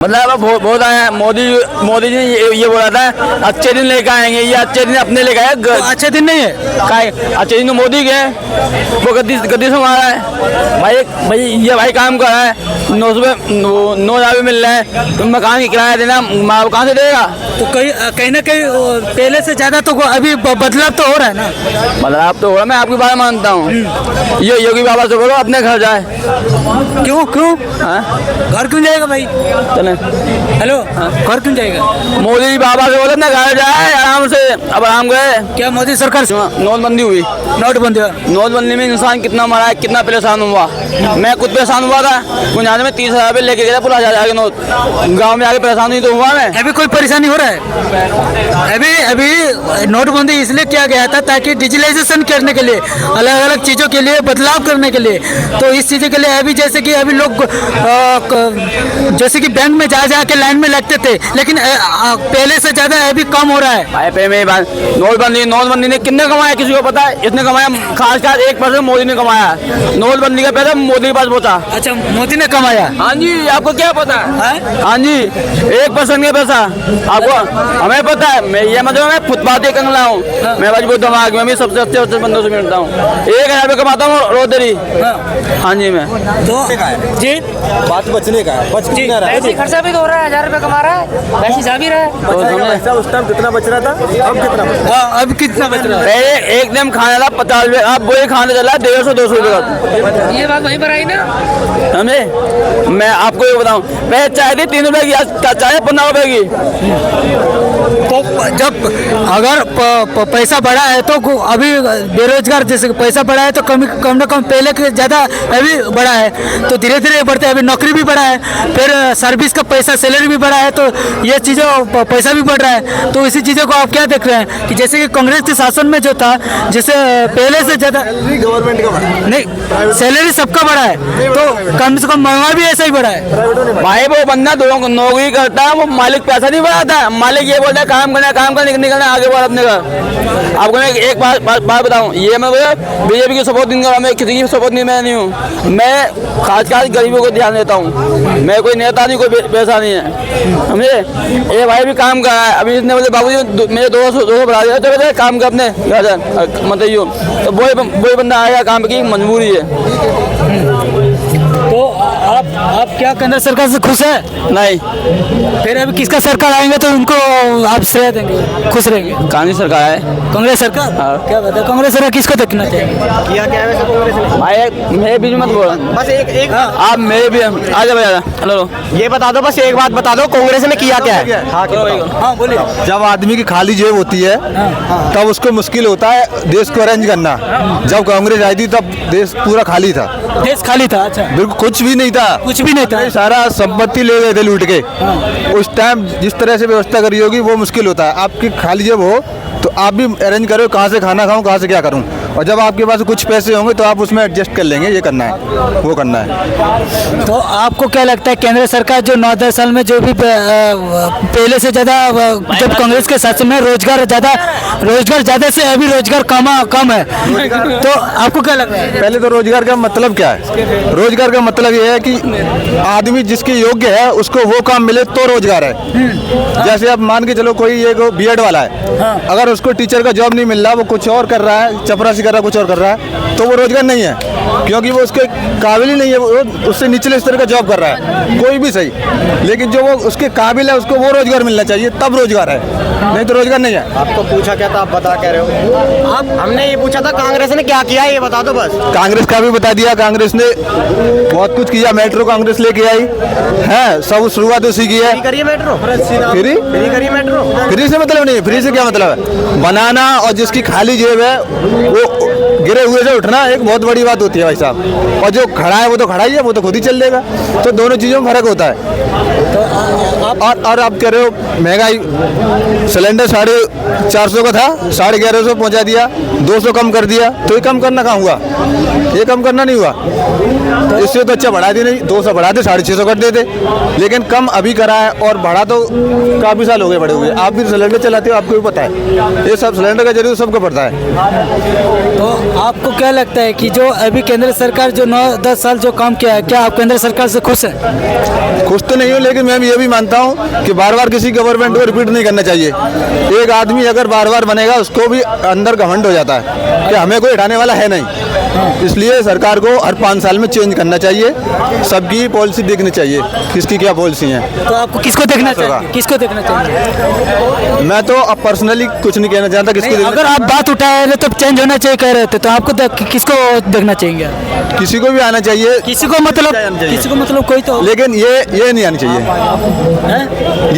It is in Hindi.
मतलब बहुत आए मोदी जी ने ये बोला था अच्छे दिन लेकर आएंगे, ये अच्छे दिन अपने लेकर आए। तो अच्छे दिन नहीं है, अच्छे दिन तो मोदी के वो गद्दी से मारा है भाई ये भाई काम कर रहा है, 9,000 भी मिल रहा है, तुम मकान की किराया देना माँ कहाँ से देगा। तो कहीं ना कहीं पहले से ज्यादा तो अभी बदलाव तो हो रहा है ना। बदलाव तो हो रहा है, मैं आपकी बात मानता हूँ। ये योगी बाबा से बोलो अपने घर जाए। क्यों घर क्यों जाएगा भाई? चले हेलो, घर क्यों जाएगा? मोदी जी बाबा से बोलो अपने घर जाए आराम से। अब आराम गए क्या मोदी सरकार नोटबंदी हुई, नोटबंदी में इंसान कितना मरा है, कितना परेशान हुआ। मैं खुद परेशान हुआ था, गुंजाने में 30,000 रुपये लेके गया पूरा जाके नोट, गाँव में आके परेशान नहीं तो हुआ मैं। अभी कोई परेशानी हो रहा है? अभी नोटबंदी इसलिए किया गया था ताकि डिजिटलाइजेशन करने के लिए, अलग अलग चीज़ों के लिए बदलाव करने के लिए। तो इस चीज़ों के लिए अभी जैसे कि अभी लोग जैसे कि बैंक में जा के लाइन में लगते थे, लेकिन पहले से ज़्यादा अभी कम हो रहा है। नोटबंदी ने कितने कमाया किसी को पता है? इसने कमाया खासकर 1% मोदी ने कमाया। नोटबंदी का पैसा मोदी के पास पहुंचा। अच्छा, मोदी ने कमाया? हाँ जी, आपको क्या पता है? हाँ जी, 1% का पैसा आपको, हमें पता है। मैं ये मतलब मैं फुटपाथी कंगला हूँ, मैं मजबूत दिमाग में भी सबसे अच्छे बंदों से मिलता हूँ। 1,000 रुपये कमाता हूँ रोजगारी। हाँ जी, मैं तो जी बात बचने का है, बच नहीं रहा है। खर्चा भी तो हो रहा है, 1,000 रुपये कमा रहा है, वैसे जा भी रहा है। पैसा उस टाइम कितना बच रहा था, अब कितना बच रहा है? अब कितना बच रहा है? पहले एक दिन खाना था 50 रुपये, अब वही खाने चला 150-200 रुपये का। ये बात वहीं पर आई ना। समझे? मैं आपको ये बताऊँ, पहले चाय थी 3 रुपये की, आज चाय 15 रुपये की। तो जब अगर पैसा बढ़ा है तो अभी बेरोजगार जैसे पैसा बढ़ा है तो कम न कम पहले के ज़्यादा अभी बढ़ा है, तो धीरे धीरे बढ़ते हैं। अभी नौकरी भी बढ़ा है, फिर सर्विस का पैसा सैलरी भी बढ़ा है, तो ये चीज़ों पैसा भी बढ़ रहा है। तो इसी चीज़ों को आप क्या देख रहे हैं कि जैसे कि कांग्रेस के शासन में जो था, जैसे पहले से ज़्यादा गवर्नमेंट का नहीं, सैलरी सबका बढ़ा है, तो कम से कम महंगा भी ऐसा ही बढ़ा है। भाई वो बंदा नौकरी करता है, वो मालिक पैसा नहीं बढ़ाता। मालिक ये बोलता है काम करना निकलना आगे बढ़ अपने घर। आपको मैं एक बात बताऊं, ये मैं बीजेपी की सपोर्ट नहीं कर रहा, मैं किसी की सपोर्ट नहीं हूँ। मैं खासकर गरीबों को ध्यान देता हूँ। मैं कोई नेता नहीं, कोई पैसा नहीं है। समझे? ये भाई भी काम कर रहा है। अभी इसने बोले बाबूजी मेरे 200 बढ़ा दिया, तो काम कर अपने मतलब यूँ, तो वही बंदा आएगा, काम की मजबूरी है। तो आप क्या केंद्र सरकार से खुश है? नहीं। फिर अभी किसका सरकार आएंगे तो उनको आप श्रेय देंगे, खुश रहेंगे? कांग्रेस सरकार है। कांग्रेस सरकार? हाँ। क्या बात है, कांग्रेस सरकार किसको देखना चाहिए? किया क्या है कांग्रेस ने? भाई मेरे बीच मत बोलो, बस एक आप मेरे भी आजा भैया। हेलो, ये बता दो, बस एक बात बता दो, कांग्रेस ने किया क्या है? हाँ बोलिए। जब आदमी की खाली जेब होती है तब उसको मुश्किल होता है देश को अरेंज करना। जब कांग्रेस आई थी तब देश पूरा खाली था, देश खाली था। अच्छा, बिल्कुल कुछ भी नहीं था, कुछ भी नहीं था। सारा संपत्ति ले गए थे लूट के। उस टाइम जिस तरह से व्यवस्था करी होगी वो मुश्किल होता है। आपकी खाली जेब हो तो आप भी अरेंज करो, कहाँ से खाना खाऊं, कहाँ से क्या करूं। और जब आपके पास कुछ पैसे होंगे तो आप उसमें एडजस्ट कर लेंगे, ये करना है वो करना है। तो आपको क्या लगता है केंद्र सरकार जो 9-10 साल में जो भी पहले से ज़्यादा, जब कांग्रेस के शासन में रोजगार ज़्यादा से अभी रोजगार कम है, तो आपको क्या लग रहा है? पहले तो रोजगार का मतलब क्या है? रोजगार का मतलब ये है कि आदमी जिसके योग्य है उसको वो काम मिले तो रोजगार है। जैसे अब मान के चलो कोई एक बीएड वाला है, अगर उसको टीचर का जॉब नहीं मिल रहा, वो कुछ और कर रहा है, चपरासी कर रहा है, कुछ और कर रहा है, तो वो रोजगार नहीं है, क्योंकि वो उसके काबिल ही नहीं है। वो उससे निचले स्तर का जॉब कर रहा है, कोई भी सही, लेकिन जो वो उसके काबिल है उसको वो रोजगार मिलना चाहिए, तब रोजगार है, नहीं तो रोजगार नहीं है। आपको पूछा क्या था, आप बता कह रहे हो? आप हमने ये पूछा था कांग्रेस ने क्या किया, ये बता दो बस। कांग्रेस का भी बता दिया, कांग्रेस ने बहुत कुछ किया। मेट्रो कांग्रेस लेके आई है, सब शुरुआत उसी की है। करिए मेट्रो फ्री करिए मेट्रो। फ्री से मतलब नहीं है, फ्री से क्या मतलब है? बनाना और जिसकी खाली जेब है वो गिरे हुए से उठना एक बहुत बड़ी बात होती है भाई साहब। और जो खड़ा है वो तो खड़ा ही है, वो तो खुद ही चल देगा। तो दोनों चीज़ों में फर्क होता है। और आप कह रहे हो महंगाई, सिलेंडर 450 का था, 1150 पहुंचा दिया, 200 कम कर दिया, तो ये कम करना कहाँ हुआ? ये कम करना नहीं हुआ। इससे तो अच्छा बढ़ा दी नहीं, 200 बढ़ा दे, 650 कर देते, लेकिन कम अभी करा है। और बढ़ा तो काफ़ी साल हो गए बड़े हुए। आप भी सिलेंडर चलाते हो, आपको भी पता है, ये सब सिलेंडर का जरूर सबको पड़ता है। तो आपको क्या लगता है कि जो अभी केंद्र सरकार जो 9-10 साल जो काम किया है, क्या आप केंद्र सरकार से खुश हैं? खुश तो नहीं हूँ, लेकिन मैं ये भी मानता हूँ कि बार बार किसी गवर्नमेंट को रिपीट नहीं करना चाहिए। एक आदमी अगर बार बार बनेगा उसको भी अंदर घमंड हो जाता है कि हमें कोई हटाने वाला है नहीं। इसलिए सरकार को हर 5 साल में चेंज करना चाहिए, सबकी पॉलिसी देखनी चाहिए, किसकी क्या पॉलिसी है। तो आपको किसको देखना चाहिए? किसको देखना चाहिए? मैं तो अब पर्सनली कुछ नहीं कहना चाहता किसको नहीं, अगर आप बात उठाए रहे तो चेंज होना चाहिए कह रहे थे, तो आपको किसको देखना चाहिए? किसी को भी आना चाहिए, किसी को मतलब कोई तो लेकिन ये नहीं आनी चाहिए। हैं?